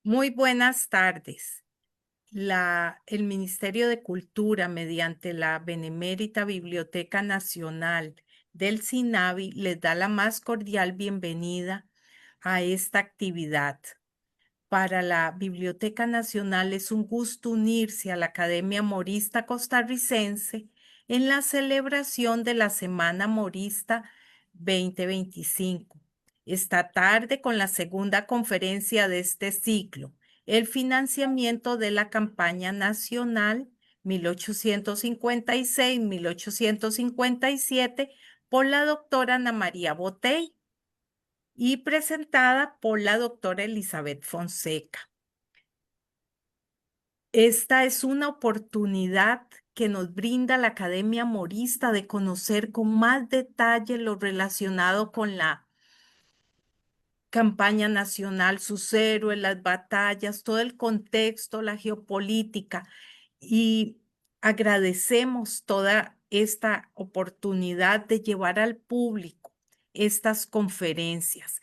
Muy buenas tardes. El Ministerio de Cultura, mediante la Benemérita Biblioteca Nacional del SINAVI, les da la más cordial bienvenida a esta actividad. Para la Biblioteca Nacional es un gusto unirse a la Academia Morista Costarricense en la celebración de la Semana Morista 2025. Esta tarde con la segunda conferencia de este ciclo, el financiamiento de la campaña nacional 1856-1857 por la doctora Ana María Botey y presentada por la doctora Elizabeth Fonseca. Esta es una oportunidad que nos brinda la Academia Morista de conocer con más detalle lo relacionado con la campaña nacional, sus héroes, las batallas, todo el contexto, la geopolítica. Y agradecemos toda esta oportunidad de llevar al público estas conferencias,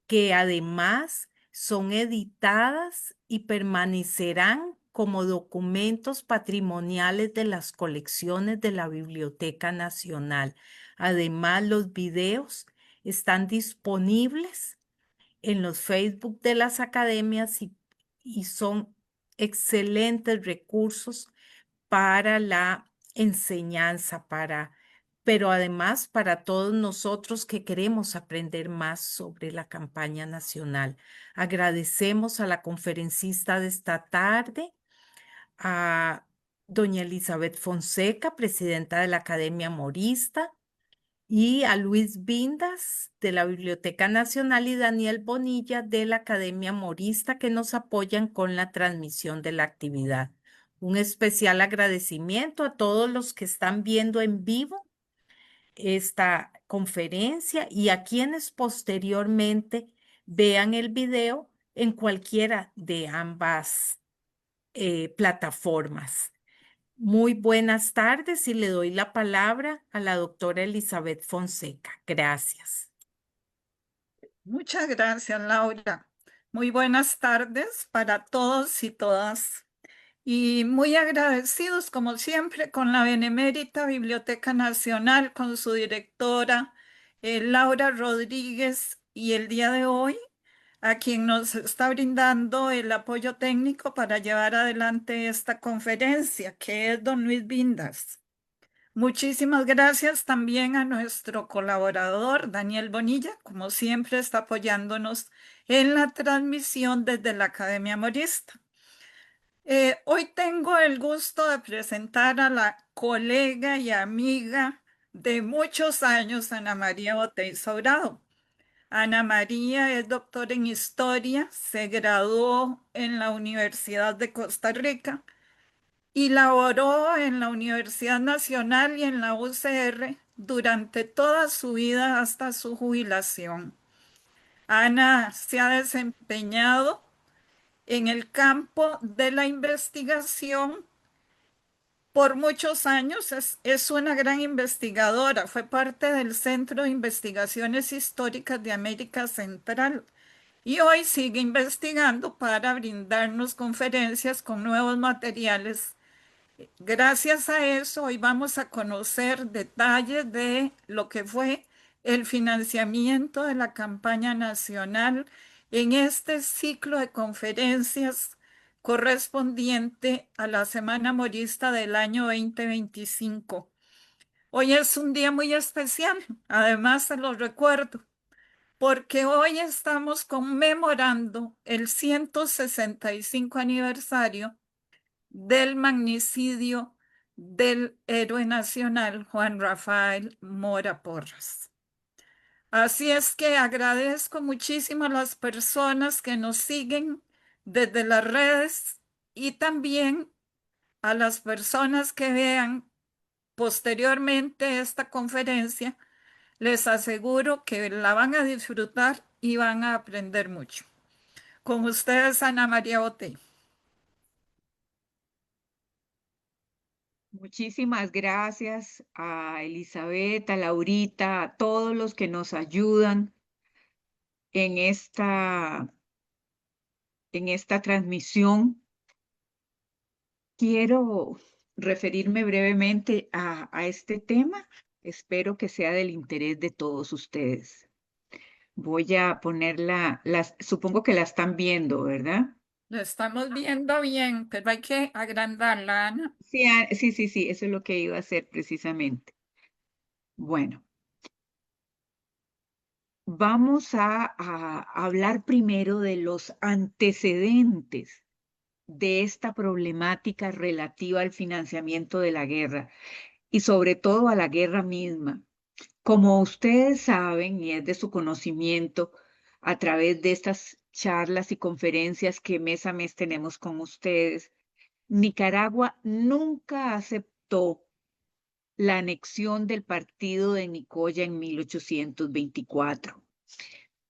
que además son editadas y permanecerán como documentos patrimoniales de las colecciones de la Biblioteca Nacional. Además, los videos están disponibles en los Facebook de las academias y son excelentes recursos para la enseñanza, pero además para todos nosotros que queremos aprender más sobre la campaña nacional. Agradecemos a la conferencista de esta tarde, a doña Elizabeth Fonseca, presidenta de la Academia Morista, y a Luis Vindas de la Biblioteca Nacional y Daniel Bonilla de la Academia Morista que nos apoyan con la transmisión de la actividad. Un especial agradecimiento a todos los que están viendo en vivo esta conferencia y a quienes posteriormente vean el video en cualquiera de ambas plataformas. Muy buenas tardes y le doy la palabra a la doctora Elizabeth Fonseca. Gracias. Muchas gracias, Laura. Muy buenas tardes para todos y todas. Y muy agradecidos, como siempre, con la Benemérita Biblioteca Nacional, con su directora, Laura Rodríguez, y el día de hoy, a quien nos está brindando el apoyo técnico para llevar adelante esta conferencia, que es don Luis Vindas. Muchísimas gracias también a nuestro colaborador Daniel Bonilla, como siempre está apoyándonos en la transmisión desde la Academia Morista. Hoy tengo el gusto de presentar a la colega y amiga de muchos años, Ana María Botey Sobrado. Ana María es doctora en Historia, se graduó en la Universidad de Costa Rica y laboró en la Universidad Nacional y en la UCR durante toda su vida hasta su jubilación. Ana se ha desempeñado en el campo de la investigación por muchos años. Es una gran investigadora, fue parte del Centro de Investigaciones Históricas de América Central y hoy sigue investigando para brindarnos conferencias con nuevos materiales. Gracias a eso, hoy vamos a conocer detalles de lo que fue el financiamiento de la campaña nacional en este ciclo de conferencias correspondiente a la Semana Morista del año 2025. Hoy es un día muy especial, además se lo recuerdo, porque hoy estamos conmemorando el 165 aniversario del magnicidio del héroe nacional Juan Rafael Mora Porras. Así es que agradezco muchísimo a las personas que nos siguen desde las redes y también a las personas que vean posteriormente esta conferencia. Les aseguro que la van a disfrutar y van a aprender mucho. Con ustedes, Ana María Botey. Muchísimas gracias a Elizabeth, a Laurita, a todos los que nos ayudan en en esta transmisión. Quiero referirme brevemente a este tema. Espero que sea del interés de todos ustedes. Voy a ponerla, supongo que la están viendo, ¿verdad? Lo estamos viendo bien, pero hay que agrandarla, Ana. Sí, sí, sí, sí, eso es lo que iba a hacer precisamente. Bueno, vamos a hablar primero de los antecedentes de esta problemática relativa al financiamiento de la guerra y sobre todo a la guerra misma. Como ustedes saben, y es de su conocimiento, a través de estas charlas y conferencias que mes a mes tenemos con ustedes, Nicaragua nunca aceptó la anexión del partido de Nicoya en 1824.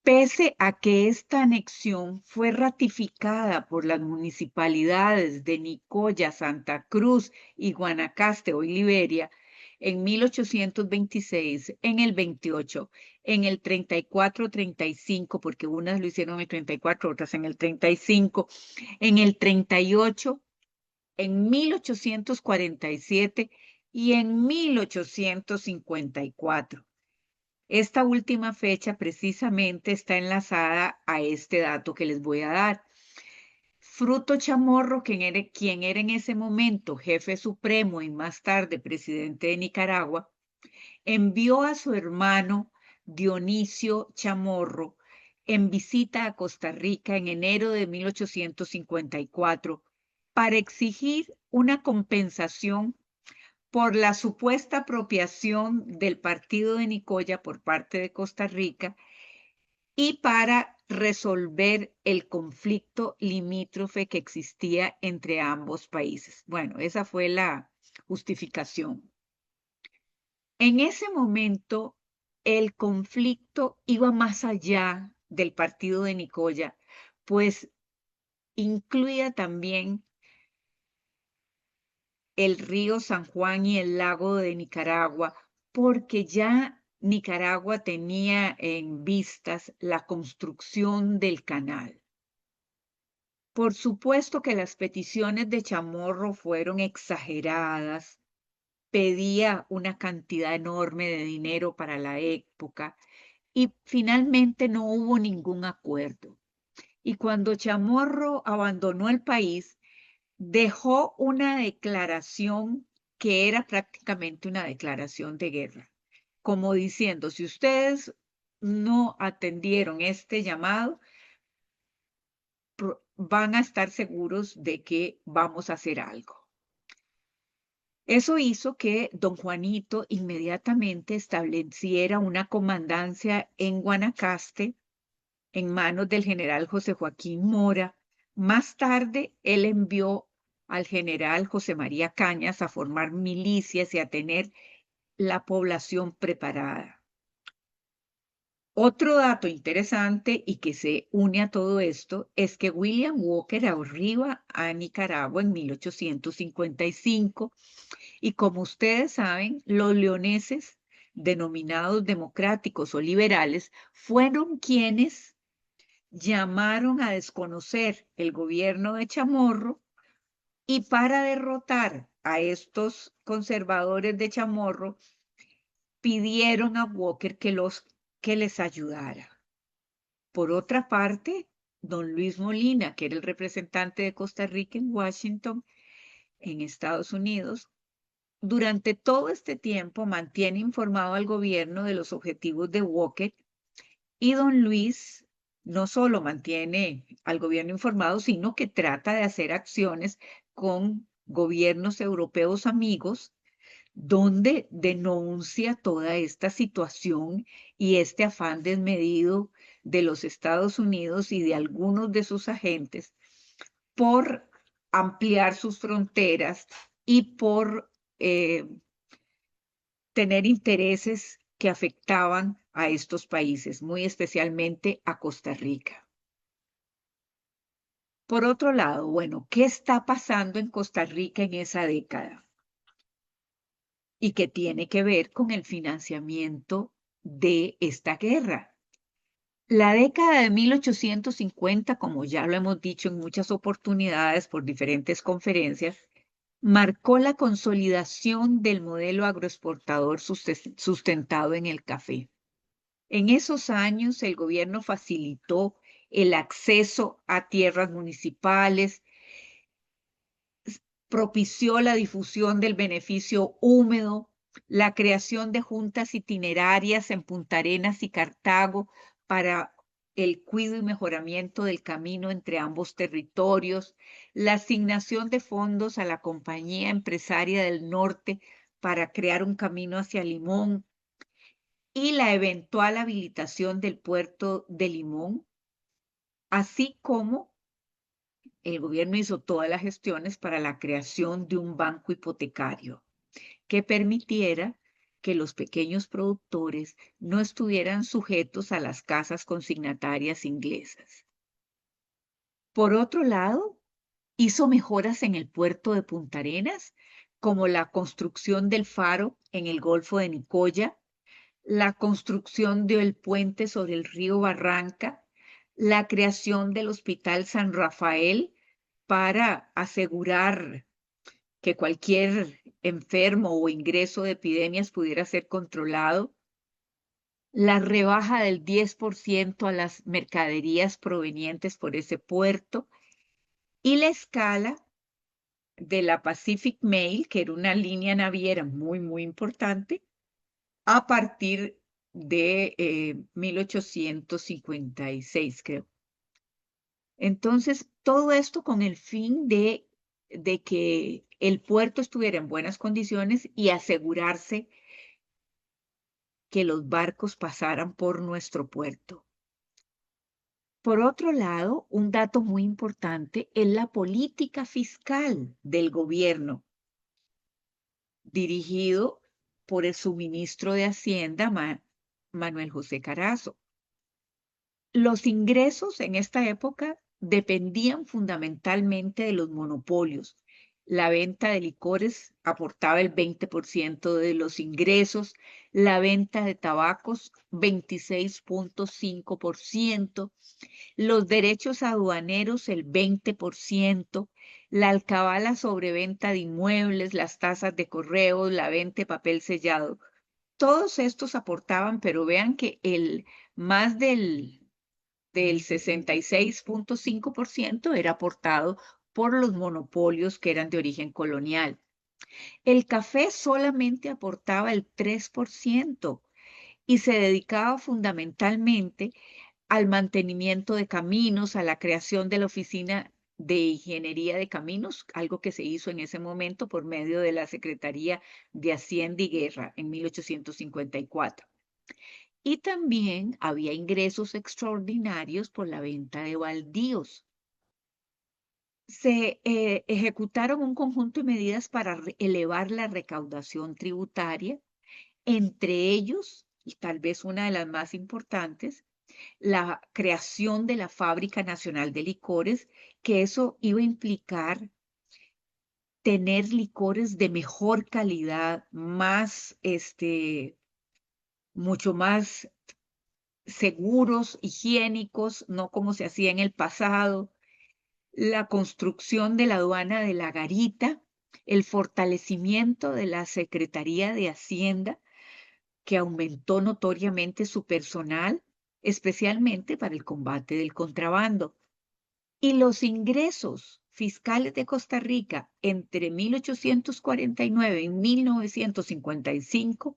Pese a que esta anexión fue ratificada por las municipalidades de Nicoya, Santa Cruz y Guanacaste, hoy Liberia, en 1826, en el 28, en el 34-35, porque unas lo hicieron en el 34, otras en el 35, en el 38, en 1847 y en 1854. Esta última fecha precisamente está enlazada a este dato que les voy a dar. Fruto Chamorro, quien era en ese momento jefe supremo y más tarde presidente de Nicaragua, envió a su hermano Dionisio Chamorro en visita a Costa Rica en enero de 1854 para exigir una compensación por la supuesta apropiación del partido de Nicoya por parte de Costa Rica y para resolver el conflicto limítrofe que existía entre ambos países. Bueno, esa fue la justificación. En ese momento, el conflicto iba más allá del partido de Nicoya, pues incluía también el río San Juan y el lago de Nicaragua, porque ya Nicaragua tenía en vistas la construcción del canal. Por supuesto que las peticiones de Chamorro fueron exageradas, pedía una cantidad enorme de dinero para la época y finalmente no hubo ningún acuerdo. Y cuando Chamorro abandonó el país, dejó una declaración que era prácticamente una declaración de guerra, como diciendo, si ustedes no atendieron este llamado, van a estar seguros de que vamos a hacer algo. Eso hizo que don Juanito inmediatamente estableciera una comandancia en Guanacaste en manos del general José Joaquín Mora. Más tarde, él envió al general José María Cañas a formar milicias y a tener la población preparada. Otro dato interesante y que se une a todo esto es que William Walker arriba a Nicaragua en 1855 y como ustedes saben, los leoneses, denominados democráticos o liberales, fueron quienes llamaron a desconocer el gobierno de Chamorro y para derrotar a estos conservadores de Chamorro, pidieron a Walker que les ayudara. Por otra parte, don Luis Molina, que era el representante de Costa Rica en Washington, en Estados Unidos, durante todo este tiempo mantiene informado al gobierno de los objetivos de Walker y don Luis no solo mantiene al gobierno informado, sino que trata de hacer acciones con gobiernos europeos amigos, donde denuncia toda esta situación y este afán desmedido de los Estados Unidos y de algunos de sus agentes por ampliar sus fronteras y por tener intereses que afectaban a estos países, muy especialmente a Costa Rica. Por otro lado, bueno, ¿qué está pasando en Costa Rica en esa década? Y que tiene que ver con el financiamiento de esta guerra. La década de 1850, como ya lo hemos dicho en muchas oportunidades por diferentes conferencias, marcó la consolidación del modelo agroexportador sustentado en el café. En esos años, el gobierno facilitó el acceso a tierras municipales, propició la difusión del beneficio húmedo, la creación de juntas itinerarias en Punta Arenas y Cartago para el cuidado y mejoramiento del camino entre ambos territorios, la asignación de fondos a la Compañía Empresaria del Norte para crear un camino hacia Limón y la eventual habilitación del puerto de Limón, así como el gobierno hizo todas las gestiones para la creación de un banco hipotecario que permitiera que los pequeños productores no estuvieran sujetos a las casas consignatarias inglesas. Por otro lado, hizo mejoras en el puerto de Punta Arenas, como la construcción del faro en el Golfo de Nicoya, la construcción del puente sobre el río Barranca, la creación del Hospital San Rafael para asegurar que cualquier enfermo o ingreso de epidemias pudiera ser controlado, la rebaja del 10% a las mercaderías provenientes por ese puerto y la escala de la Pacific Mail, que era una línea naviera muy, muy importante, a partir de 1856, creo. Entonces, todo esto con el fin de que el puerto estuviera en buenas condiciones y asegurarse que los barcos pasaran por nuestro puerto. Por otro lado, un dato muy importante es la política fiscal del gobierno, dirigido por el subministro de Hacienda, Manuel José Carazo. Los ingresos en esta época dependían fundamentalmente de los monopolios. La venta de licores aportaba el 20% de los ingresos, la venta de tabacos 26.5%, los derechos aduaneros el 20%, la alcabala sobre venta de inmuebles, las tasas de correos, la venta de papel sellado. Todos estos aportaban, pero vean que más del 66.5% era aportado por los monopolios que eran de origen colonial. El café solamente aportaba el 3% y se dedicaba fundamentalmente al mantenimiento de caminos, a la creación de la Oficina de Ingeniería de Caminos, algo que se hizo en ese momento por medio de la Secretaría de Hacienda y Guerra en 1854. Y también había ingresos extraordinarios por la venta de baldíos. Se ejecutaron un conjunto de medidas para elevar la recaudación tributaria, entre ellos, y tal vez una de las más importantes, la creación de la Fábrica Nacional de Licores, que eso iba a implicar tener licores de mejor calidad, mucho más seguros, higiénicos, no como se hacía en el pasado, la construcción de la aduana de La Garita, el fortalecimiento de la Secretaría de Hacienda, que aumentó notoriamente su personal, especialmente para el combate del contrabando. Y los ingresos fiscales de Costa Rica entre 1849 y 1955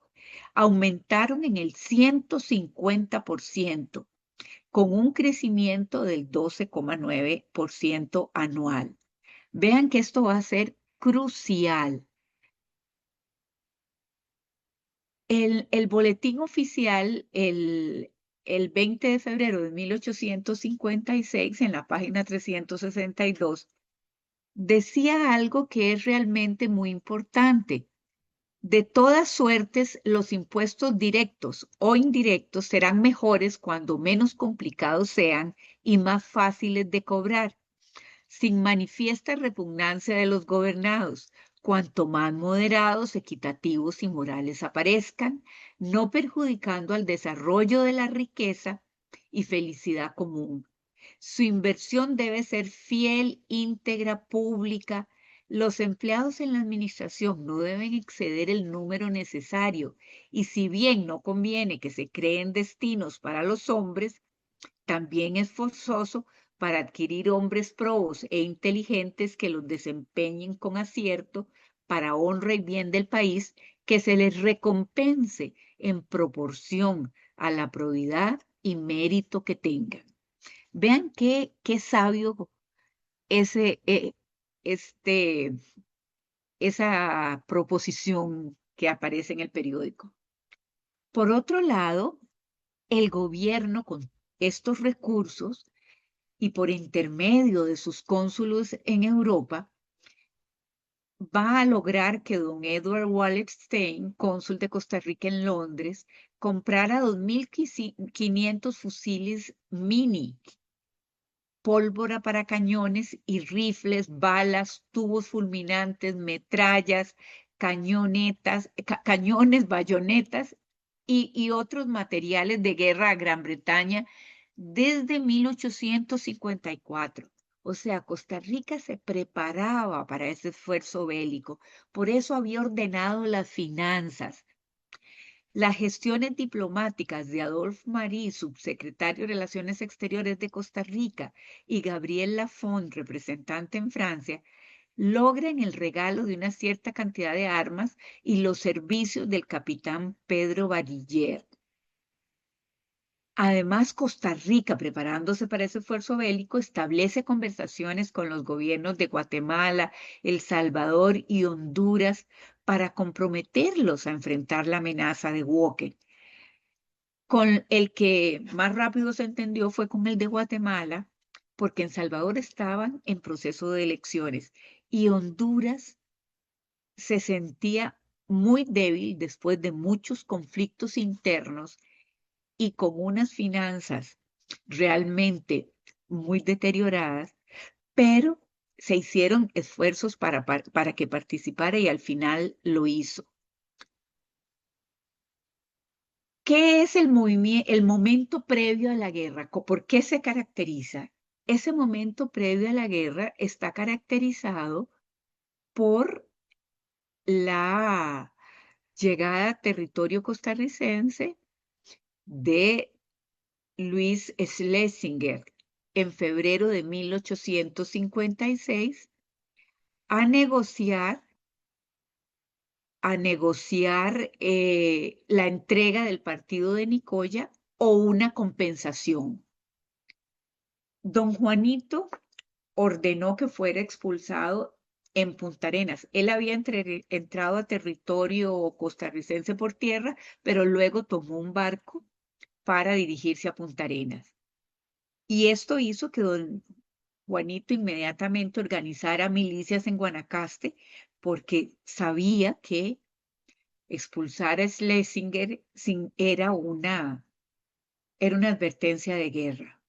aumentaron en el 150%, con un crecimiento del 12,9% anual. Vean que esto va a ser crucial. El boletín oficial, el 20 de febrero de 1856, en la página 362, decía algo que es realmente muy importante. De todas suertes, los impuestos directos o indirectos serán mejores cuando menos complicados sean y más fáciles de cobrar, sin manifiesta repugnancia de los gobernados, cuanto más moderados, equitativos y morales aparezcan, no perjudicando al desarrollo de la riqueza y felicidad común. Su inversión debe ser fiel, íntegra, pública. Los empleados en la administración no deben exceder el número necesario y si bien no conviene que se creen destinos para los hombres, también es forzoso para adquirir hombres probos e inteligentes que los desempeñen con acierto para honra y bien del país, que se les recompense en proporción a la probidad y mérito que tengan. Vean qué sabio ese, este, esa proposición que aparece en el periódico. Por otro lado, el gobierno con estos recursos y por intermedio de sus cónsulos en Europa, va a lograr que don Edward Wallerstein, cónsul de Costa Rica en Londres, comprara 2.500 fusiles mini, pólvora para cañones y rifles, balas, tubos fulminantes, metrallas, cañones, bayonetas y otros materiales de guerra a Gran Bretaña desde 1854. O sea, Costa Rica se preparaba para ese esfuerzo bélico. Por eso había ordenado las finanzas. Las gestiones diplomáticas de Adolphe Marie, subsecretario de Relaciones Exteriores de Costa Rica, y Gabriel Lafont, representante en Francia, logran el regalo de una cierta cantidad de armas y los servicios del capitán Pedro Variller. Además, Costa Rica, preparándose para ese esfuerzo bélico, establece conversaciones con los gobiernos de Guatemala, El Salvador y Honduras para comprometerlos a enfrentar la amenaza de Walker. Con el que más rápido se entendió fue con el de Guatemala, porque en Salvador estaban en proceso de elecciones y Honduras se sentía muy débil después de muchos conflictos internos y con unas finanzas realmente muy deterioradas, pero se hicieron esfuerzos para que participara y al final lo hizo. ¿Qué es el momento previo a la guerra? ¿Por qué se caracteriza? Ese momento previo a la guerra está caracterizado por la llegada a territorio costarricense de Luis Schlesinger en febrero de 1856 a negociar la entrega del partido de Nicoya o una compensación. Don Juanito ordenó que fuera expulsado en Punta Arenas. Él había entrado a territorio costarricense por tierra, pero luego tomó un barco para dirigirse a Punta Arenas. Y esto hizo que don Juanito inmediatamente organizara milicias en Guanacaste porque sabía que expulsar a Schlesinger era una advertencia de guerra,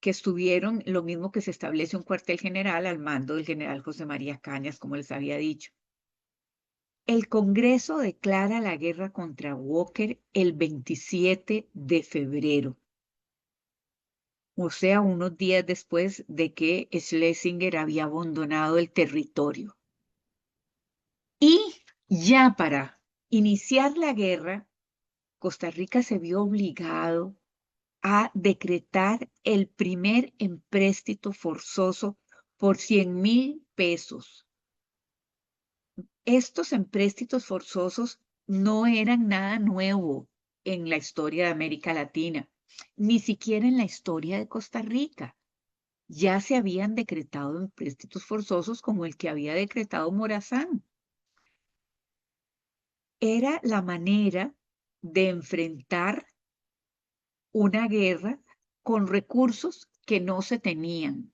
que estuvieron lo mismo que se establece un cuartel general al mando del general José María Cañas, como les había dicho. El Congreso declara la guerra contra Walker el 27 de febrero, o sea, unos días después de que Schlesinger había abandonado el territorio. Y ya para iniciar la guerra, Costa Rica se vio obligado a decretar el primer empréstito forzoso por 100,000 pesos. Estos empréstitos forzosos no eran nada nuevo en la historia de América Latina, ni siquiera en la historia de Costa Rica. Ya se habían decretado empréstitos forzosos como el que había decretado Morazán. Era la manera de enfrentar una guerra con recursos que no se tenían.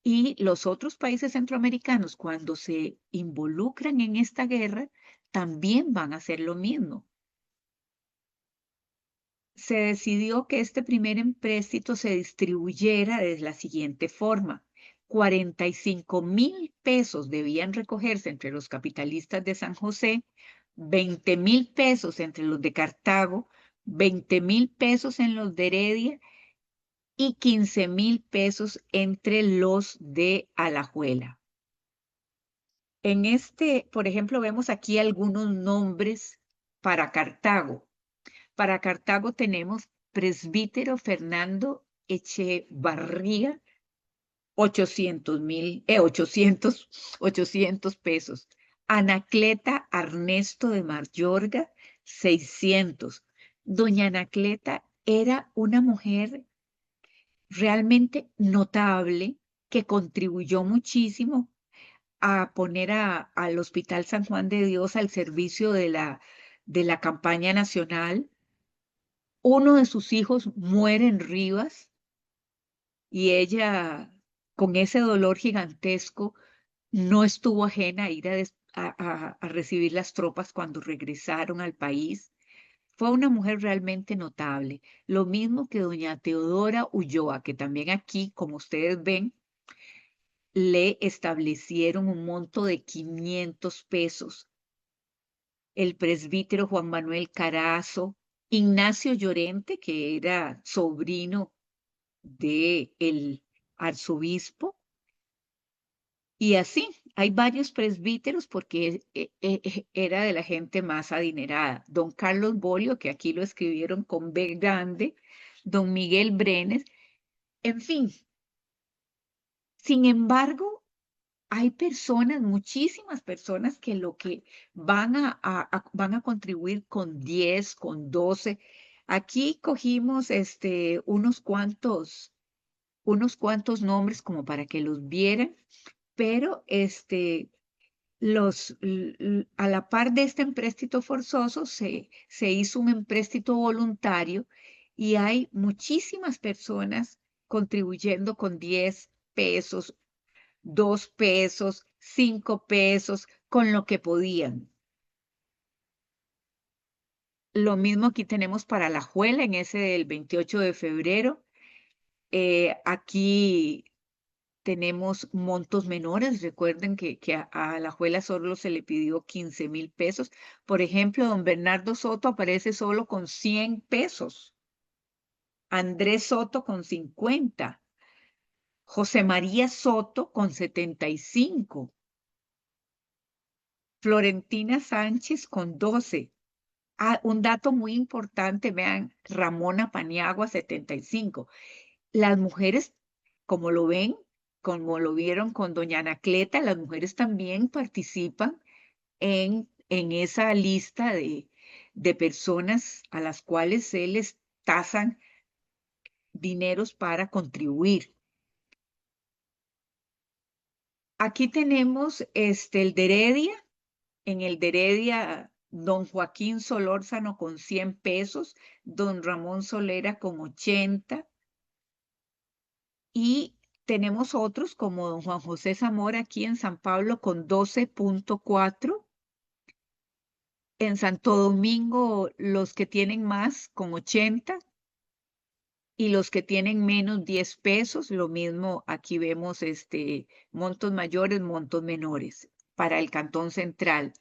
Y los otros países centroamericanos, cuando se involucran en esta guerra, también van a hacer lo mismo. Se decidió que este primer empréstito se distribuyera de la siguiente forma. 45,000 pesos debían recogerse entre los capitalistas de San José, 20,000 pesos entre los de Cartago, 20,000 pesos en los de Heredia y 15,000 pesos entre los de Alajuela. En este, por ejemplo, vemos aquí algunos nombres para Cartago. Para Cartago tenemos presbítero Fernando Echevarría, 800 pesos. Anacleta Ernesto de Mayorga, 600. Doña Anacleta era una mujer realmente notable que contribuyó muchísimo a poner al Hospital San Juan de Dios al servicio de la campaña nacional. Uno de sus hijos muere en Rivas y ella, con ese dolor gigantesco, no estuvo ajena a ir a recibir las tropas cuando regresaron al país. Fue una mujer realmente notable. Lo mismo que doña Teodora Ulloa, que también aquí, como ustedes ven, le establecieron un monto de 500 pesos. El presbítero Juan Manuel Carazo, Ignacio Llorente, que era sobrino del arzobispo, y así, hay varios presbíteros porque era de la gente más adinerada. Don Carlos Bolio, que aquí lo escribieron con B grande, don Miguel Brenes, en fin. Sin embargo, hay personas, muchísimas personas que lo que van a contribuir con 10, con 12. Aquí cogimos unos cuantos nombres como para que los vieran, pero a la par de este empréstito forzoso se hizo un empréstito voluntario y hay muchísimas personas contribuyendo con 10 pesos, 2 pesos, 5 pesos, con lo que podían. Lo mismo aquí tenemos para la Alajuela en ese del 28 de febrero. Aquí tenemos montos menores. Recuerden que a Alajuela solo se le pidió 15,000 pesos. Por ejemplo, don Bernardo Soto aparece solo con 100 pesos. Andrés Soto con 50. José María Soto con 75. Florentina Sánchez con 12. Un dato muy importante, vean, Ramona Paniagua, 75. Las mujeres, como lo ven, como lo vieron con doña Anacleta, las mujeres también participan en esa lista de personas a las cuales se les tasan dineros para contribuir. Aquí tenemos el de Heredia. En el de Heredia, don Joaquín Solórzano con 100 pesos, don Ramón Solera con 80. Y tenemos otros como don Juan José Zamora aquí en San Pablo con 12.4. En Santo Domingo, los que tienen más con 80 y los que tienen menos 10 pesos. Lo mismo aquí vemos montos mayores, montos menores para el Cantón Central.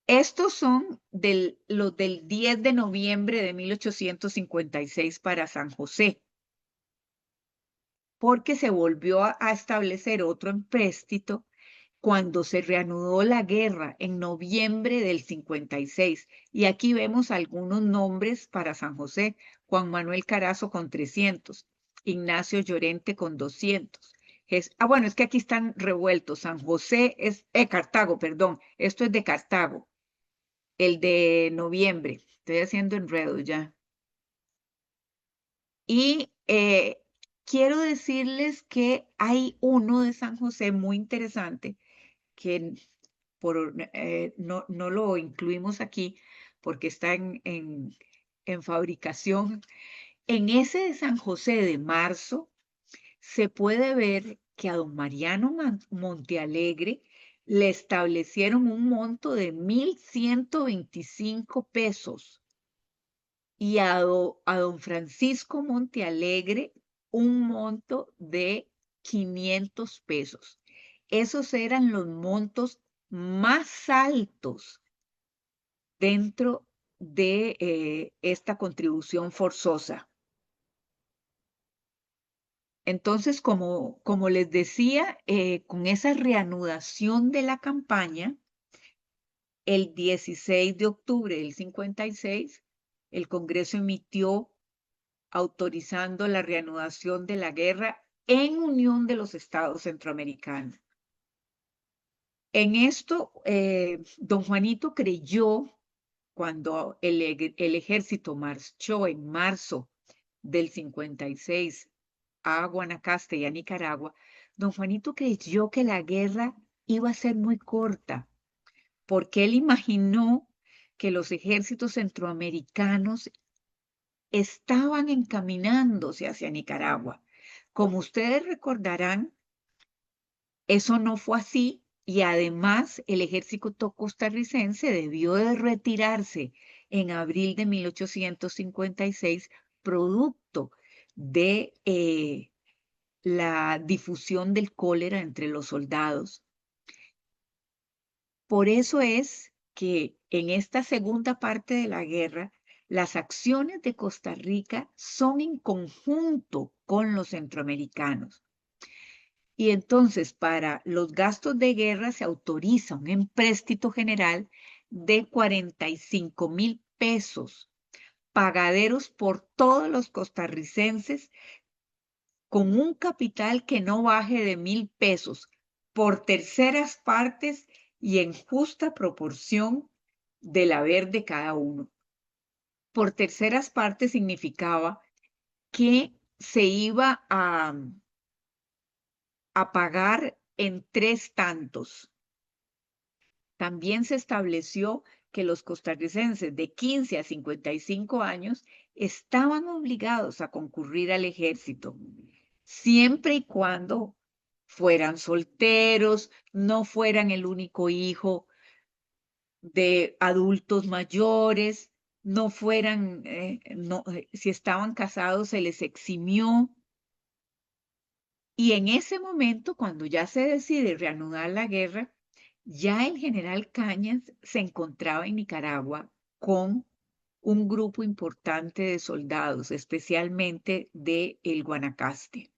Estos son los del 10 de noviembre de 1856 para San José, porque se volvió a establecer otro empréstito cuando se reanudó la guerra en noviembre del 56. Y aquí vemos algunos nombres para San José: Juan Manuel Carazo con 300, Ignacio Llorente con 200. Bueno, es que aquí están revueltos. San José es Cartago, perdón, esto es de Cartago, el de noviembre. Estoy haciendo enredo ya. Y quiero decirles que hay uno de San José muy interesante que no lo incluimos aquí porque está en fabricación. En ese de San José de marzo se puede ver que a don Mariano Montealegre le establecieron un monto de 1,125 pesos y a don Francisco Montealegre un monto de 500 pesos. Esos eran los montos más altos dentro de esta contribución forzosa. Entonces, como les decía, con esa reanudación de la campaña, el 16 de octubre del 56, el Congreso emitió autorizando la reanudación de la guerra en unión de los estados centroamericanos. En esto, don Juanito creyó, cuando el ejército marchó en marzo del 56 a Guanacaste y a Nicaragua, don Juanito creyó que la guerra iba a ser muy corta, porque él imaginó que los ejércitos centroamericanos estaban encaminándose hacia Nicaragua. Como ustedes recordarán, eso no fue así y además el ejército costarricense debió de retirarse en abril de 1856, producto de la difusión del cólera entre los soldados. Por eso es que en esta segunda parte de la guerra, las acciones de Costa Rica son en conjunto con los centroamericanos. Y entonces, para los gastos de guerra se autoriza un empréstito general de 45,000 pesos, pagaderos por todos los costarricenses, con un capital que no baje de 1,000 pesos, por terceras partes y en justa proporción del haber de cada uno. Por terceras partes significaba que se iba a pagar en 3 tantos. También se estableció que los costarricenses de 15 a 55 años estaban obligados a concurrir al ejército, siempre y cuando fueran solteros, no fueran el único hijo de adultos mayores, no fueran, si estaban casados se les eximió. Y en ese momento, cuando ya se decide reanudar la guerra, ya el general Cañas se encontraba en Nicaragua con un grupo importante de soldados, especialmente de el Guanacaste.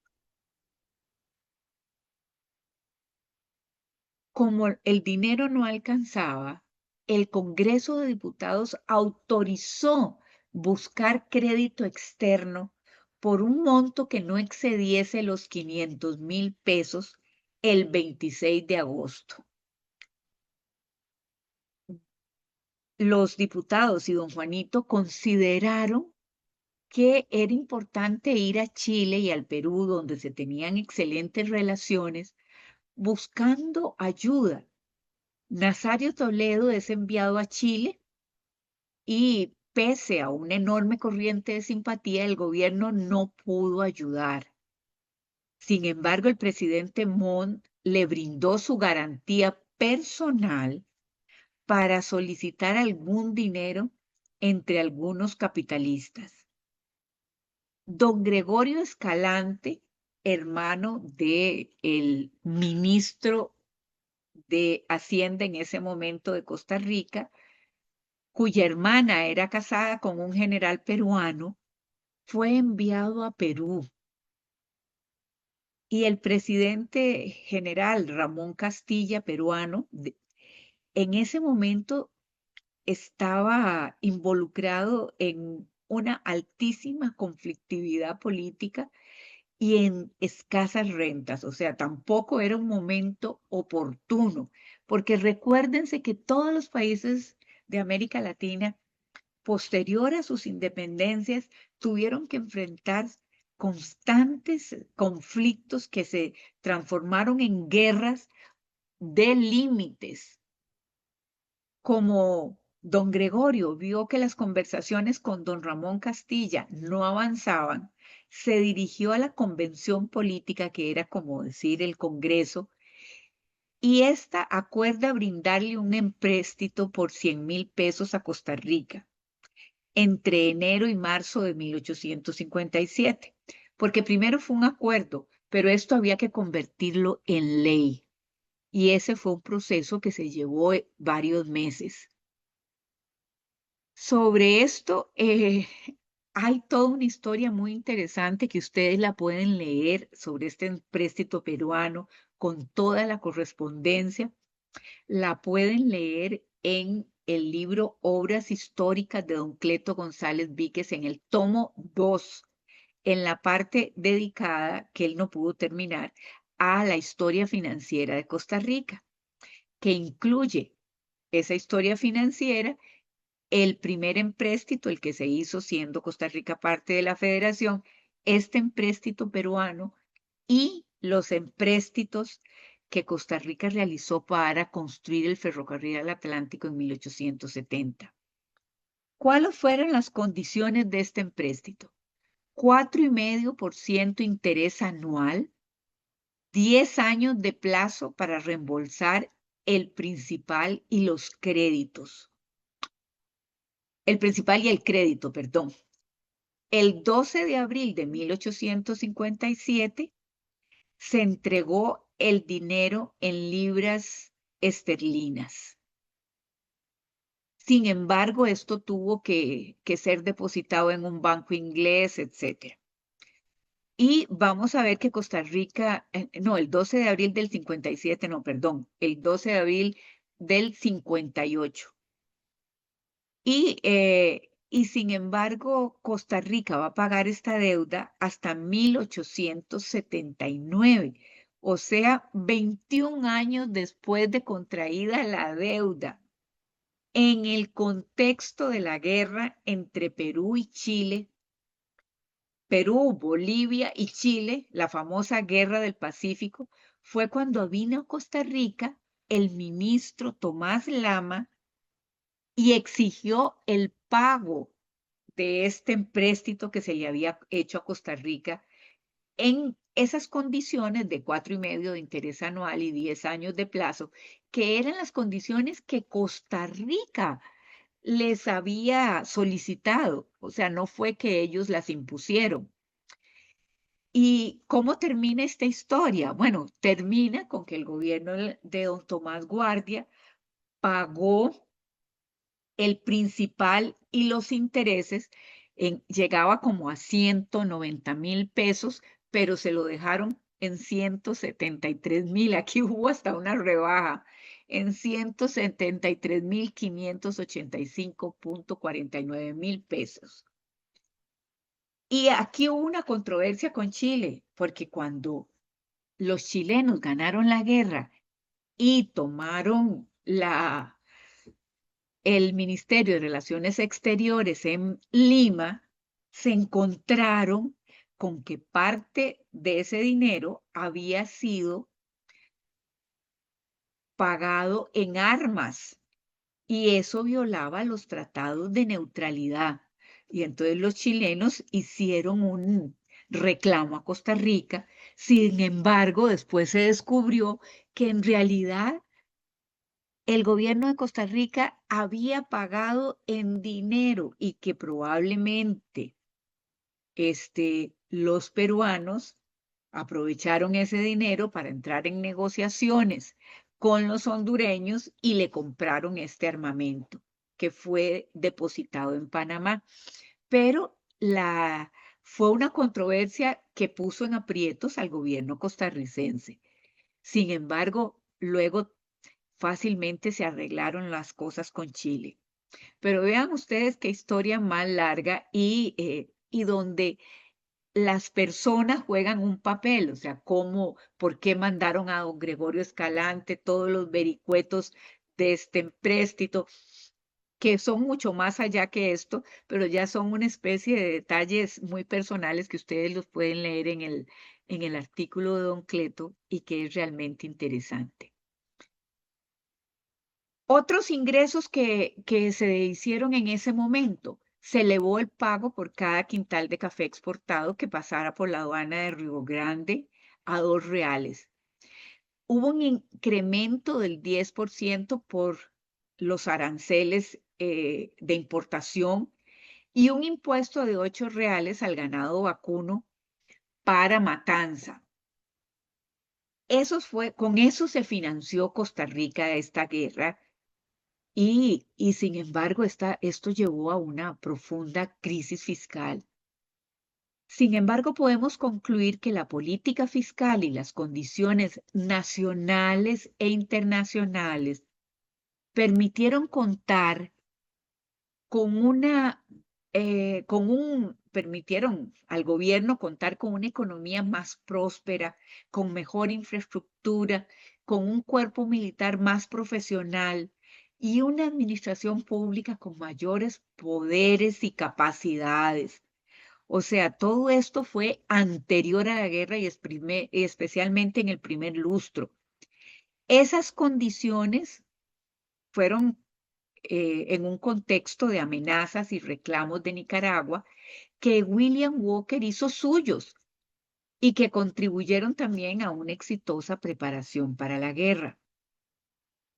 Como el dinero no alcanzaba, el Congreso de Diputados autorizó buscar crédito externo por un monto que no excediese los 500,000 pesos el 26 de agosto. Los diputados y don Juanito consideraron que era importante ir a Chile y al Perú, donde se tenían excelentes relaciones, buscando ayuda. Nazario Toledo es enviado a Chile y pese a una enorme corriente de simpatía, el gobierno no pudo ayudar. Sin embargo, el presidente Montt le brindó su garantía personal para solicitar algún dinero entre algunos capitalistas. Don Gregorio Escalante, hermano del ministro de Hacienda en ese momento de Costa Rica, cuya hermana era casada con un general peruano, fue enviado a Perú. Y el presidente general Ramón Castilla, peruano, en ese momento estaba involucrado en una altísima conflictividad política y en escasas rentas, o sea, tampoco era un momento oportuno, porque recuérdense que todos los países de América Latina, posterior a sus independencias, tuvieron que enfrentar constantes conflictos que se transformaron en guerras de límites. Como don Gregorio vio que las conversaciones con don Ramón Castilla no avanzaban, se dirigió a la convención política, que era como decir el Congreso, y ésta acuerda brindarle un empréstito por 100,000 pesos a Costa Rica entre enero y marzo de 1857, porque primero fue un acuerdo, pero esto había que convertirlo en ley, y ese fue un proceso que se llevó varios meses. Sobre esto, hay toda una historia muy interesante que ustedes la pueden leer sobre este empréstito peruano con toda la correspondencia. La pueden leer en el libro Obras Históricas de Don Cleto González Víquez en el tomo 2, en la parte dedicada, que él no pudo terminar, a la historia financiera de Costa Rica, que incluye esa historia financiera, el primer empréstito, el que se hizo siendo Costa Rica parte de la federación, este empréstito peruano y los empréstitos que Costa Rica realizó para construir el ferrocarril al Atlántico en 1870. ¿Cuáles fueron las condiciones de este empréstito? 4,5% interés anual, 10 años de plazo para reembolsar el principal y los créditos. El principal y el crédito, perdón. El 12 de abril de 1857 se entregó el dinero en libras esterlinas. Sin embargo, esto tuvo que ser depositado en un banco inglés, etc. Y vamos a ver que Costa Rica, no, el 12 de abril del 57, no, perdón, el 12 de abril del 58. Y sin embargo, Costa Rica va a pagar esta deuda hasta 1879, o sea, 21 años después de contraída la deuda. En el contexto de la guerra entre Perú y Chile, Perú, Bolivia y Chile, la famosa Guerra del Pacífico, fue cuando vino a Costa Rica el ministro Tomás Lama y exigió el pago de este empréstito que se le había hecho a Costa Rica en esas condiciones de 4,5% de interés anual y 10 años de plazo, que eran las condiciones que Costa Rica les había solicitado, o sea, no fue que ellos las impusieron. ¿Y cómo termina esta historia? Bueno, termina con que el gobierno de don Tomás Guardia pagó el principal y los intereses, llegaba como a 190,000 pesos, pero se lo dejaron en 173,000. Aquí hubo hasta una rebaja en 173,585,49 pesos. Y aquí hubo una controversia con Chile, porque cuando los chilenos ganaron la guerra y tomaron el Ministerio de Relaciones Exteriores en Lima, se encontraron con que parte de ese dinero había sido pagado en armas y eso violaba los tratados de neutralidad. Y entonces los chilenos hicieron un reclamo a Costa Rica. Sin embargo, después se descubrió que en realidad el gobierno de Costa Rica había pagado en dinero y que probablemente los peruanos aprovecharon ese dinero para entrar en negociaciones con los hondureños y le compraron este armamento que fue depositado en Panamá. Pero fue una controversia que puso en aprietos al gobierno costarricense. Sin embargo, luego fácilmente se arreglaron las cosas con Chile. Pero vean ustedes qué historia más larga y donde las personas juegan un papel, o sea, por qué mandaron a don Gregorio Escalante, todos los vericuetos de este empréstito, que son mucho más allá que esto, pero ya son una especie de detalles muy personales que ustedes los pueden leer en el artículo de don Cleto y que es realmente interesante. Otros ingresos que se hicieron en ese momento, se elevó el pago por cada quintal de café exportado que pasara por la aduana de Río Grande a R$2. Hubo un incremento del 10% por los aranceles de importación y un impuesto de R$8 al ganado vacuno para matanza. Con eso se financió Costa Rica esta guerra Y sin embargo, esto llevó a una profunda crisis fiscal. Sin embargo, podemos concluir que la política fiscal y las condiciones nacionales e internacionales permitieron contar con permitieron al gobierno contar con una economía más próspera, con mejor infraestructura, con un cuerpo militar más profesional y una administración pública con mayores poderes y capacidades. O sea, todo esto fue anterior a la guerra y especialmente en el primer lustro. Esas condiciones fueron en un contexto de amenazas y reclamos de Nicaragua que William Walker hizo suyos y que contribuyeron también a una exitosa preparación para la guerra.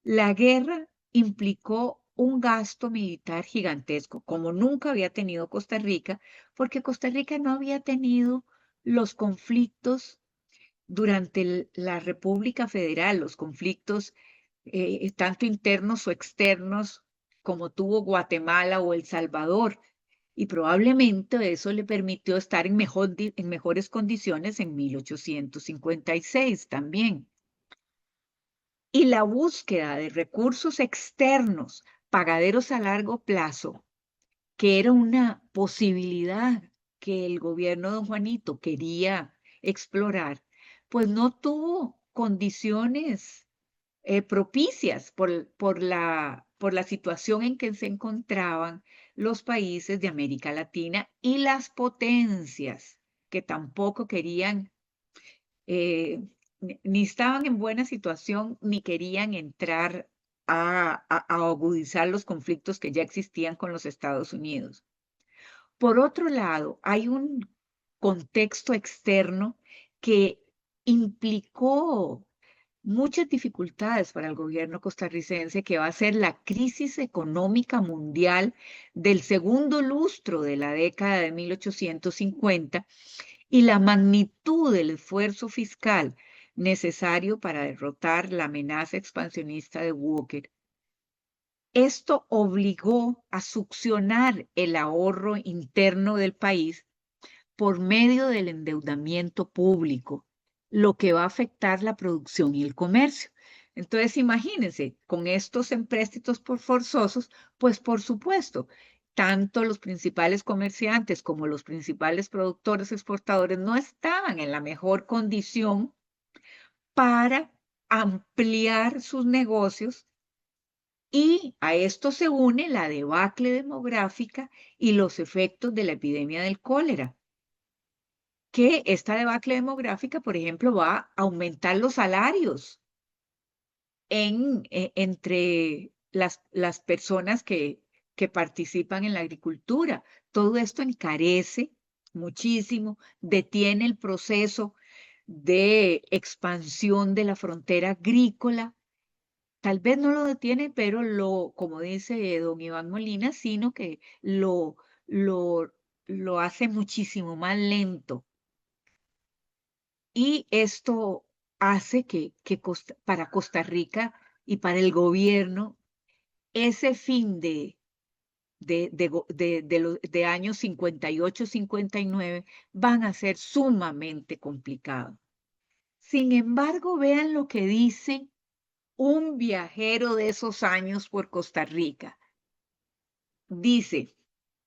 La guerra implicó un gasto militar gigantesco, como nunca había tenido Costa Rica, porque Costa Rica no había tenido los conflictos durante la República Federal, los conflictos tanto internos o externos como tuvo Guatemala o El Salvador. Y probablemente eso le permitió estar en mejores condiciones en 1856 también. Y la búsqueda de recursos externos, pagaderos a largo plazo, que era una posibilidad que el gobierno de don Juanito quería explorar, pues no tuvo condiciones propicias por la situación en que se encontraban los países de América Latina y las potencias que tampoco querían, ni estaban en buena situación, ni querían entrar a agudizar los conflictos que ya existían con los Estados Unidos. Por otro lado, hay un contexto externo que implicó muchas dificultades para el gobierno costarricense, que va a ser la crisis económica mundial del segundo lustro de la década de 1850 y la magnitud del esfuerzo fiscal necesario para derrotar la amenaza expansionista de Walker. Esto obligó a succionar el ahorro interno del país por medio del endeudamiento público, lo que va a afectar la producción y el comercio. Entonces, imagínense, con estos empréstitos por forzosos, pues por supuesto, tanto los principales comerciantes como los principales productores exportadores no estaban en la mejor condición para ampliar sus negocios y a esto se une la debacle demográfica y los efectos de la epidemia del cólera, que esta debacle demográfica, por ejemplo, va a aumentar los salarios entre las personas que participan en la agricultura. Todo esto encarece muchísimo, detiene el proceso de expansión de la frontera agrícola. Tal vez no lo detiene, pero como dice don Iván Molina, sino que lo, lo hace muchísimo más lento. Y esto hace que para Costa Rica y para el gobierno, ese fin de años 58, 59 van a ser sumamente complicados. Sin embargo, vean lo que dice un viajero de esos años por Costa Rica. Dice,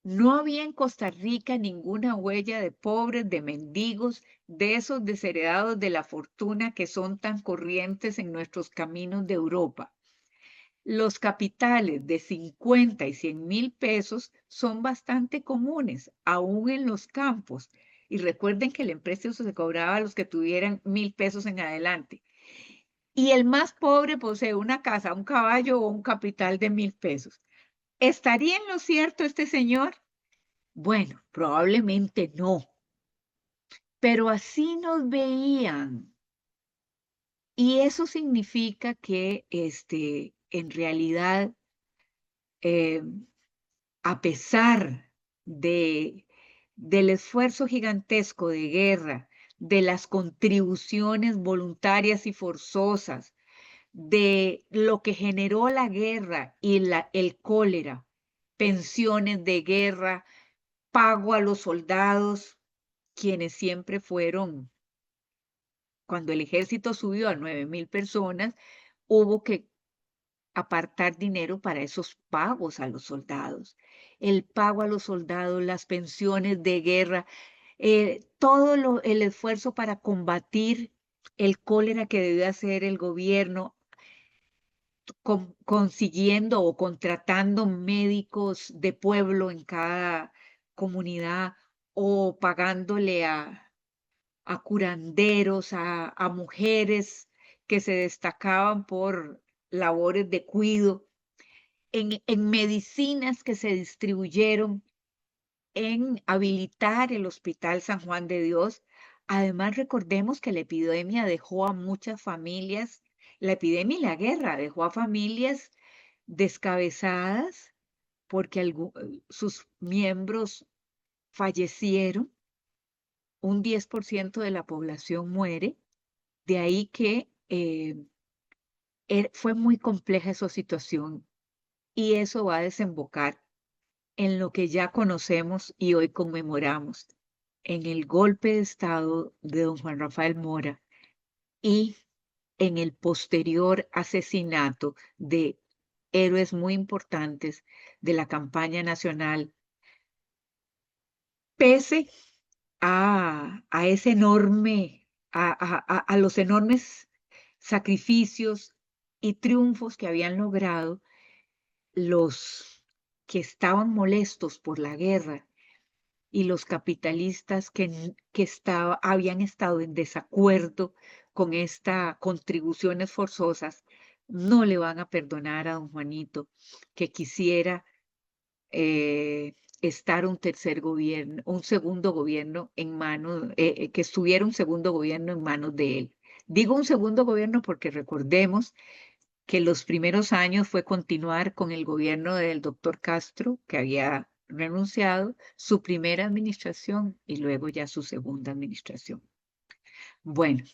no había en Costa Rica ninguna huella de pobres, de mendigos, de esos desheredados de la fortuna que son tan corrientes en nuestros caminos de Europa. Los capitales de 50 y 100 mil pesos son bastante comunes, aún en los campos. Y recuerden que el empréstimo se cobraba a los que tuvieran 1,000 pesos en adelante. Y el más pobre posee una casa, un caballo o un capital de 1,000 pesos. ¿Estaría en lo cierto este señor? Bueno, probablemente no, pero así nos veían. Y eso significa que en realidad, a pesar del esfuerzo gigantesco de guerra, de las contribuciones voluntarias y forzosas, de lo que generó la guerra y el cólera, pensiones de guerra, pago a los soldados, quienes siempre fueron, cuando el ejército subió a 9.000 personas, hubo que apartar dinero para esos pagos a los soldados. El pago a los soldados, las pensiones de guerra, todo el esfuerzo para combatir el cólera que debía hacer el gobierno, consiguiendo o contratando médicos de pueblo en cada comunidad o pagándole a curanderos, a mujeres que se destacaban por labores de cuido, en medicinas que se distribuyeron, en habilitar el Hospital San Juan de Dios. Además, recordemos que la epidemia dejó a muchas familias, la epidemia y la guerra dejó a familias descabezadas porque sus miembros fallecieron. Un 10% de la población muere. De ahí que fue muy compleja esa situación y eso va a desembocar en lo que ya conocemos y hoy conmemoramos, en el golpe de Estado de don Juan Rafael Mora y en el posterior asesinato de héroes muy importantes de la campaña nacional, pese a ese enorme, a los enormes sacrificios y triunfos que habían logrado los que estaban molestos por la guerra y los capitalistas que habían estado en desacuerdo con estas contribuciones forzosas, no le van a perdonar a don Juanito que quisiera estar un segundo gobierno en manos, que estuviera un segundo gobierno en manos de él. Digo un segundo gobierno porque recordemos que los primeros años fue continuar con el gobierno del doctor Castro, que había renunciado, su primera administración y luego ya su segunda administración. Bueno,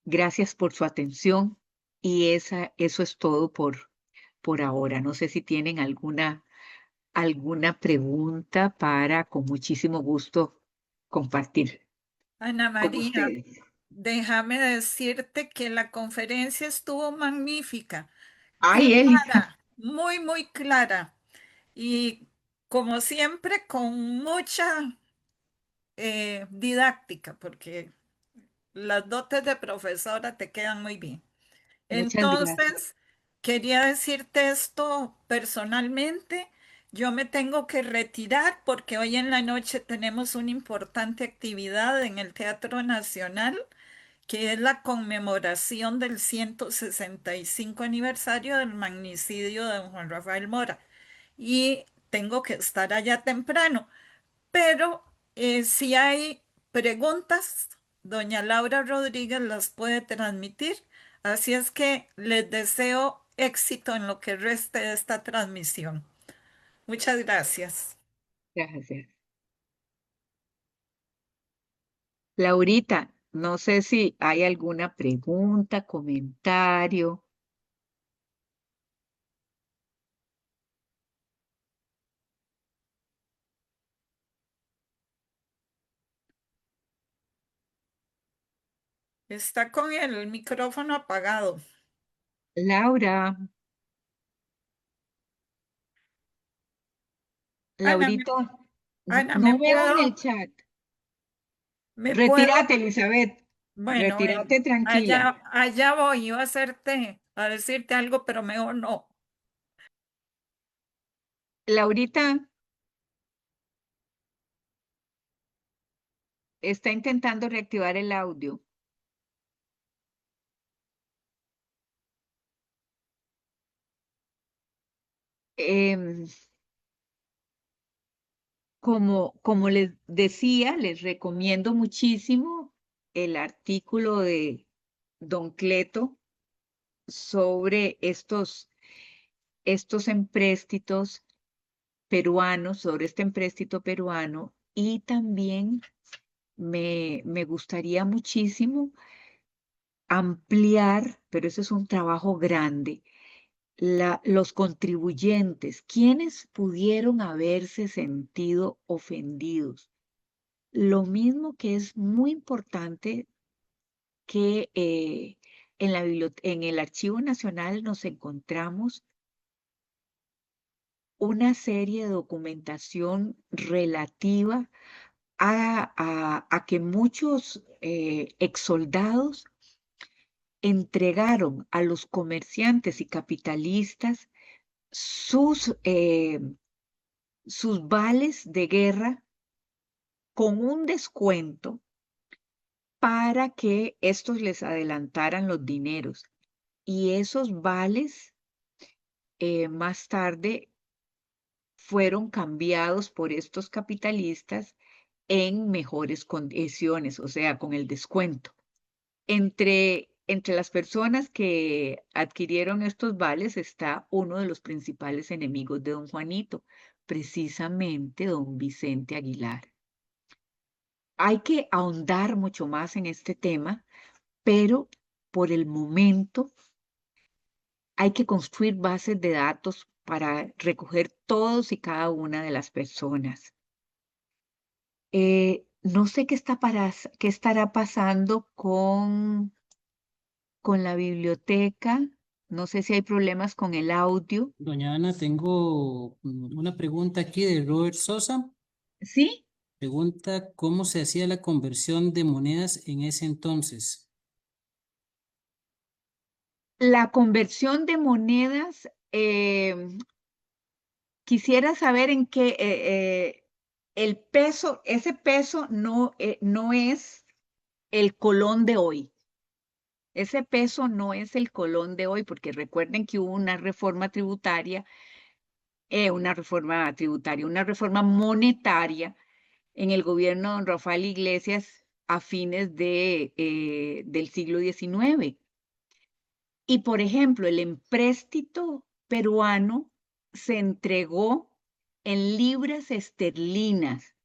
gracias por su atención y eso es todo por ahora. No sé si tienen alguna pregunta para, con muchísimo gusto, compartir Ana con María, ustedes. déjame decirte que la conferencia estuvo magnífica, Ay, Eli, clara, muy, muy clara y como siempre con mucha didáctica, porque las dotes de profesora te quedan muy bien. muchas gracias. Entonces, quería decirte esto personalmente. Yo me tengo que retirar porque hoy en la noche tenemos una importante actividad en el Teatro Nacional, que es la conmemoración del 165 aniversario del magnicidio de don Juan Rafael Mora. Y tengo que estar allá temprano. Pero si hay preguntas, doña Laura Rodríguez las puede transmitir. Así es que les deseo éxito en lo que reste de esta transmisión. Muchas gracias. Gracias. Laurita, no sé si hay alguna pregunta, comentario. Está con el micrófono apagado. Laura, Ana, Laurita, Ana, no veo en el chat. me puedo, Retírate, Elizabeth. bueno, Retírate tranquila. allá voy, yo a decirte algo, pero mejor no. Laurita está intentando reactivar el audio. Em, como les decía, les recomiendo muchísimo el artículo de Don Cleto sobre estos empréstitos peruanos, sobre este empréstito peruano, y también me gustaría muchísimo ampliar, pero eso es un trabajo grande, los contribuyentes, quienes pudieron haberse sentido ofendidos. Lo mismo que es muy importante que en el Archivo Nacional nos encontramos una serie de documentación relativa a que muchos exsoldados entregaron a los comerciantes y capitalistas sus vales de guerra con un descuento para que estos les adelantaran los dineros. Y esos vales más tarde fueron cambiados por estos capitalistas en mejores condiciones, o sea, con el descuento. Entre las personas que adquirieron estos vales está uno de los principales enemigos de don Juanito, precisamente don Vicente Aguilar. Hay que ahondar mucho más en este tema, pero por el momento hay que construir bases de datos para recoger todos y cada una de las personas. No sé qué estará pasando con la biblioteca. No sé si hay problemas con el audio. Doña Ana, tengo una pregunta aquí de Robert Sosa. ¿Sí? Pregunta cómo se hacía la conversión de monedas en ese entonces. La conversión de monedas, quisiera saber en qué el peso, ese peso no es el colón de hoy. Ese peso no es el colón de hoy, porque recuerden que hubo una reforma tributaria, una reforma monetaria en el gobierno de don Rafael Iglesias a fines del siglo XIX. Y, por ejemplo, el empréstito peruano se entregó en libras esterlinas.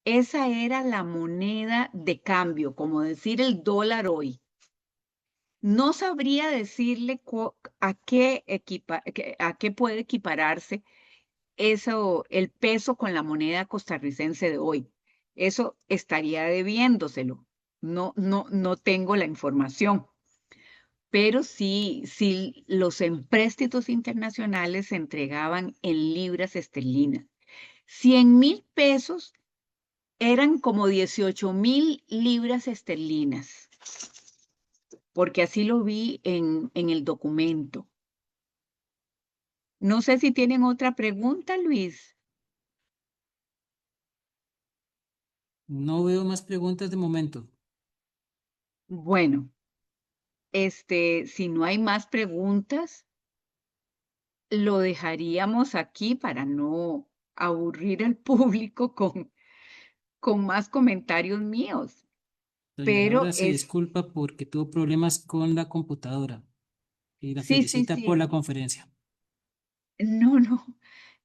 Esa era la moneda de cambio, como decir el dólar hoy. No sabría decirle a qué puede equipararse el peso con la moneda costarricense de hoy. Eso estaría debiéndoselo. No tengo la información. Pero sí, los empréstitos internacionales se entregaban en libras esterlinas. 100,000 pesos eran como 18,000 libras esterlinas, porque así lo vi en el documento. No sé si tienen otra pregunta, Luis. No veo más preguntas de momento. Bueno, si no hay más preguntas, lo dejaríamos aquí para no aburrir al público con más comentarios míos. Doña Pero Laura se disculpa porque tuvo problemas con la computadora y la sí, felicita por sí. la conferencia.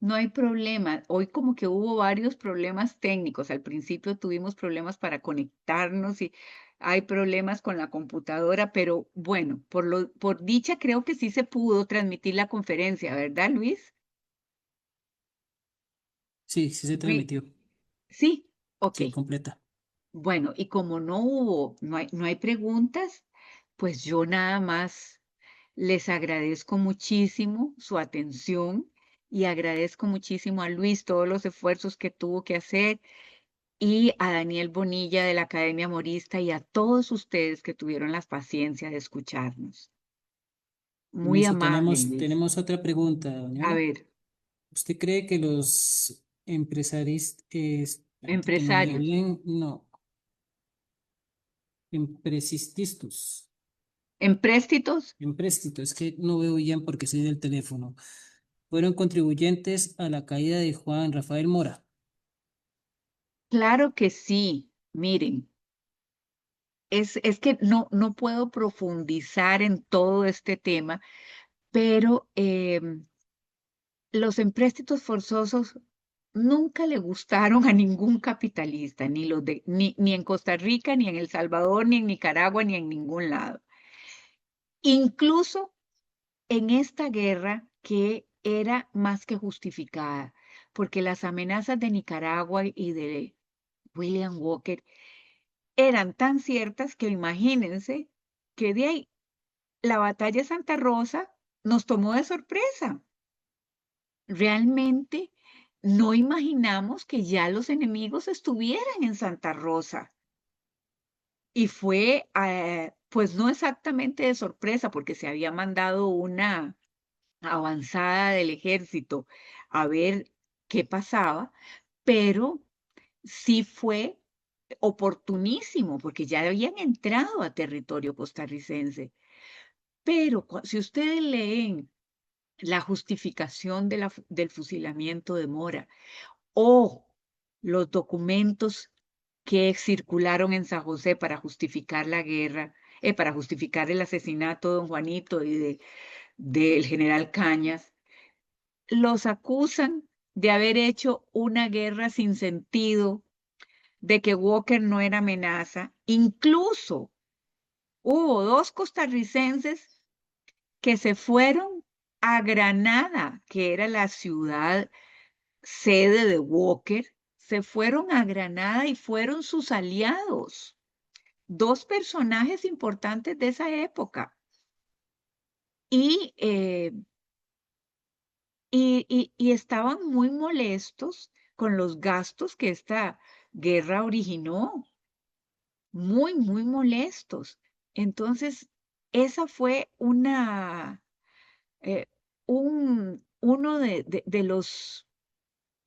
No hay problema. Hoy como que hubo varios problemas técnicos. Al principio tuvimos problemas para conectarnos y hay problemas con la computadora, pero bueno, por dicha creo que sí se pudo transmitir la conferencia, ¿verdad, Luis? Sí, sí se Lui- transmitió. Sí, ok. Sí, completa. Bueno, y como no hay preguntas, pues yo nada más les agradezco muchísimo su atención y agradezco muchísimo a Luis todos los esfuerzos que tuvo que hacer y a Daniel Bonilla de la Academia Morista y a todos ustedes que tuvieron la paciencia de escucharnos. Muy Permiso, amables. tenemos otra pregunta, doña A Ana. ver, ¿Usted cree que los espérate que no leo empresarios, bien, no, empresististas, empréstitos, empréstito, es que no veo bien porque soy del teléfono, fueron contribuyentes a la caída de Juan Rafael Mora? claro que sí. Miren. Es que no puedo profundizar en todo este tema, pero los empréstitos forzosos nunca le gustaron a ningún capitalista, ni en Costa Rica, ni en El Salvador, ni en Nicaragua, ni en ningún lado. incluso en esta guerra que era más que justificada, porque las amenazas de Nicaragua y de William Walker eran tan ciertas que imagínense que de ahí la batalla de Santa Rosa nos tomó de sorpresa. Realmente no imaginamos que ya los enemigos estuvieran en Santa Rosa. Y fue, pues no exactamente de sorpresa, porque se había mandado una avanzada del ejército a ver qué pasaba, pero sí fue oportunísimo, porque ya habían entrado a territorio costarricense. Pero si ustedes leen la justificación del fusilamiento de Mora o los documentos que circularon en San José para justificar la guerra, para justificar el asesinato de don Juanito y del general Cañas, los acusan de haber hecho una guerra sin sentido, de que Walker no era amenaza. Incluso hubo 2 costarricenses que se fueron a Granada, que era la ciudad sede de Walker, se fueron a Granada y fueron sus aliados. 2 personajes importantes de esa época. Y, y estaban muy molestos con los gastos que esta guerra originó, muy molestos. Entonces, esa fue eh, uno de los,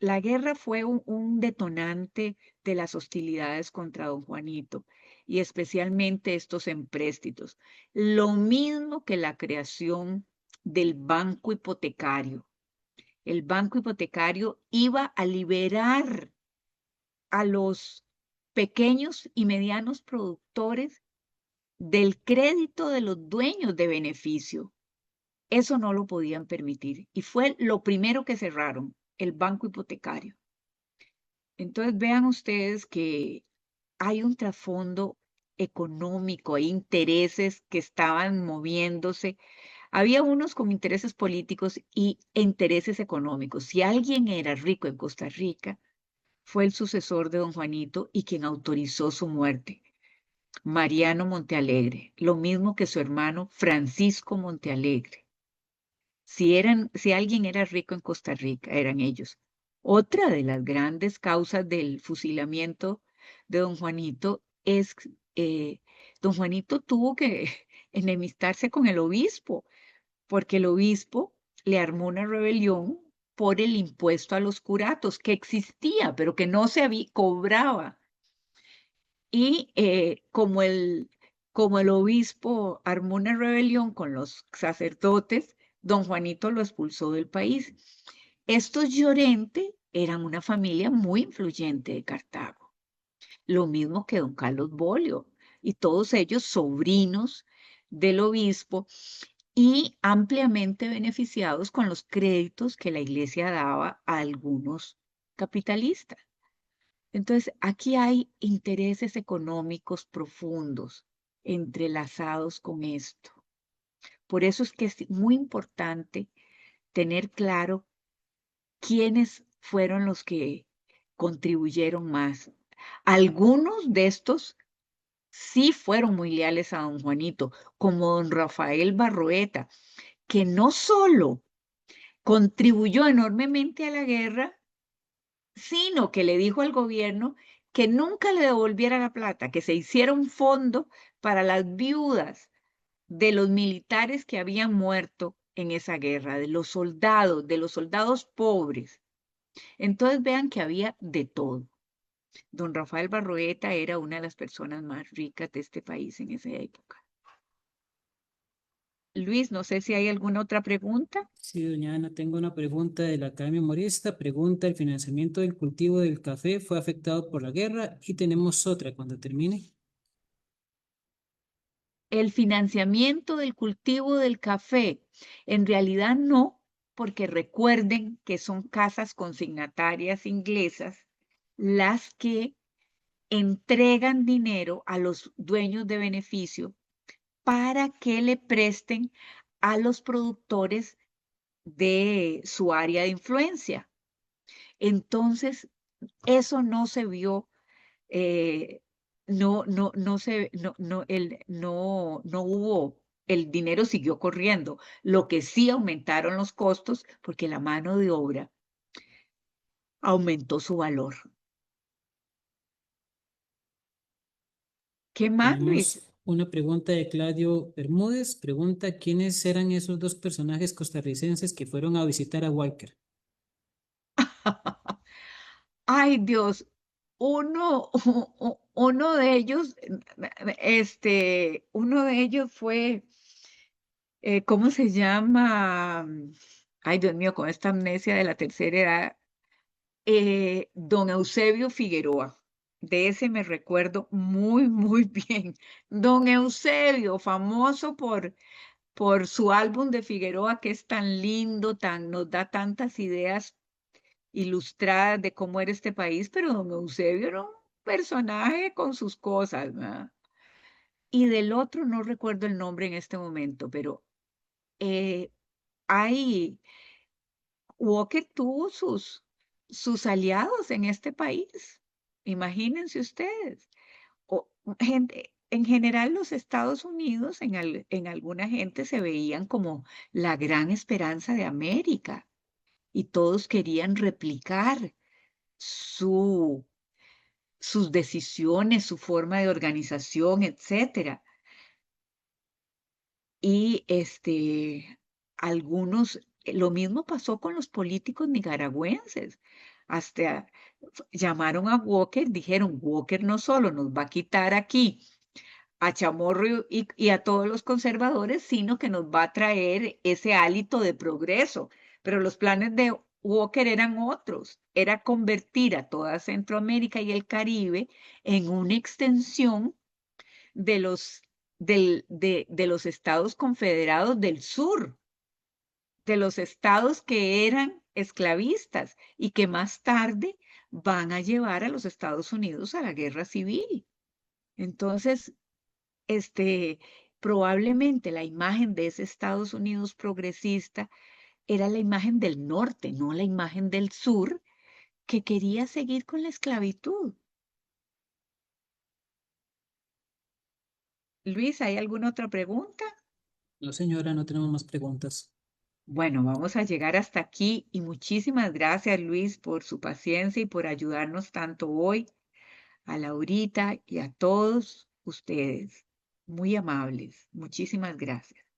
la guerra fue un detonante de las hostilidades contra don Juanito y especialmente estos empréstitos. Lo mismo que la creación del banco hipotecario. El banco hipotecario iba a liberar a los pequeños y medianos productores del crédito de los dueños de beneficio. Eso no lo podían permitir y fue lo primero que cerraron, el banco hipotecario. Entonces vean ustedes que hay un trasfondo económico, hay intereses que estaban moviéndose. Había unos con intereses políticos y intereses económicos. Si alguien era rico en Costa Rica, fue el sucesor de don Juanito y quien autorizó su muerte, Mariano Montealegre, lo mismo que su hermano Francisco Montealegre. Si alguien era rico en Costa Rica, eran ellos. Otra de las grandes causas del fusilamiento de don Juanito es, don Juanito tuvo que enemistarse con el obispo, porque el obispo le armó una rebelión por el impuesto a los curatos, que existía, pero que no se cobraba. Y como el obispo armó una rebelión con los sacerdotes, don Juanito lo expulsó del país. Estos Llorente eran una familia muy influyente de Cartago, lo mismo que don Carlos Bolio, y todos ellos sobrinos del obispo y ampliamente beneficiados con los créditos que la iglesia daba a algunos capitalistas. Entonces, aquí hay intereses económicos profundos entrelazados con esto. Por eso es que es muy importante tener claro quiénes fueron los que contribuyeron más. Algunos de estos sí fueron muy leales a don Juanito, como don Rafael Barroeta, que no solo contribuyó enormemente a la guerra, sino que le dijo al gobierno que nunca le devolviera la plata, que se hiciera un fondo para las viudas de los militares que habían muerto en esa guerra, de los soldados pobres. Entonces vean que había de todo. Don Rafael Barroeta era una de las personas más ricas de este país en esa época. Luis, no sé si hay alguna otra pregunta. Sí, doña Ana, tengo una pregunta de la Academia Memorista. Pregunta, ¿el financiamiento del cultivo del café fue afectado por la guerra? Y tenemos otra cuando termine. El financiamiento del cultivo del café, en realidad no, porque recuerden que son casas consignatarias inglesas las que entregan dinero a los dueños de beneficio para que le presten a los productores de su área de influencia. Entonces, eso no se vio, no hubo, el dinero siguió corriendo. Lo que sí aumentaron los costos porque la mano de obra aumentó su valor. ¿Qué más, Luis? Tenemos una pregunta de Claudio Bermúdez. Pregunta, ¿quiénes eran esos dos personajes costarricenses que fueron a visitar a Walker? Ay, Dios, uno de ellos, uno de ellos fue, ¿cómo se llama? Ay, Dios mío, con esta amnesia de la tercera edad, don Eusebio Figueroa. De ese me recuerdo muy, muy bien. Don Eusebio, famoso por su álbum de Figueroa, que es tan lindo, nos da tantas ideas ilustradas de cómo era este país, pero don Eusebio era un personaje con sus cosas, ¿verdad? Y del otro no recuerdo el nombre en este momento, pero eh, hay, Walker tuvo sus aliados en este país. Imagínense ustedes. En general, los Estados Unidos en alguna gente se veían como la gran esperanza de América y todos querían replicar su, sus decisiones, su forma de organización, etcétera. Y algunos, lo mismo pasó con los políticos nicaragüenses. Hasta llamaron a Walker, dijeron, Walker no solo nos va a quitar aquí a Chamorro y a todos los conservadores, sino que nos va a traer ese hálito de progreso. Pero los planes de Walker eran otros, era convertir a toda Centroamérica y el Caribe en una extensión de de los estados confederados del sur, de los estados que eran esclavistas y que más tarde van a llevar a los Estados Unidos a la guerra civil. Entonces, este, probablemente la imagen de ese Estados Unidos progresista era la imagen del norte, no la imagen del sur, que quería seguir con la esclavitud. Luis, ¿hay alguna otra pregunta? No, señora, no tenemos más preguntas. Bueno, vamos a llegar hasta aquí y muchísimas gracias, Luis, por su paciencia y por ayudarnos tanto hoy, a Laurita y a todos ustedes. Muy amables. Muchísimas gracias.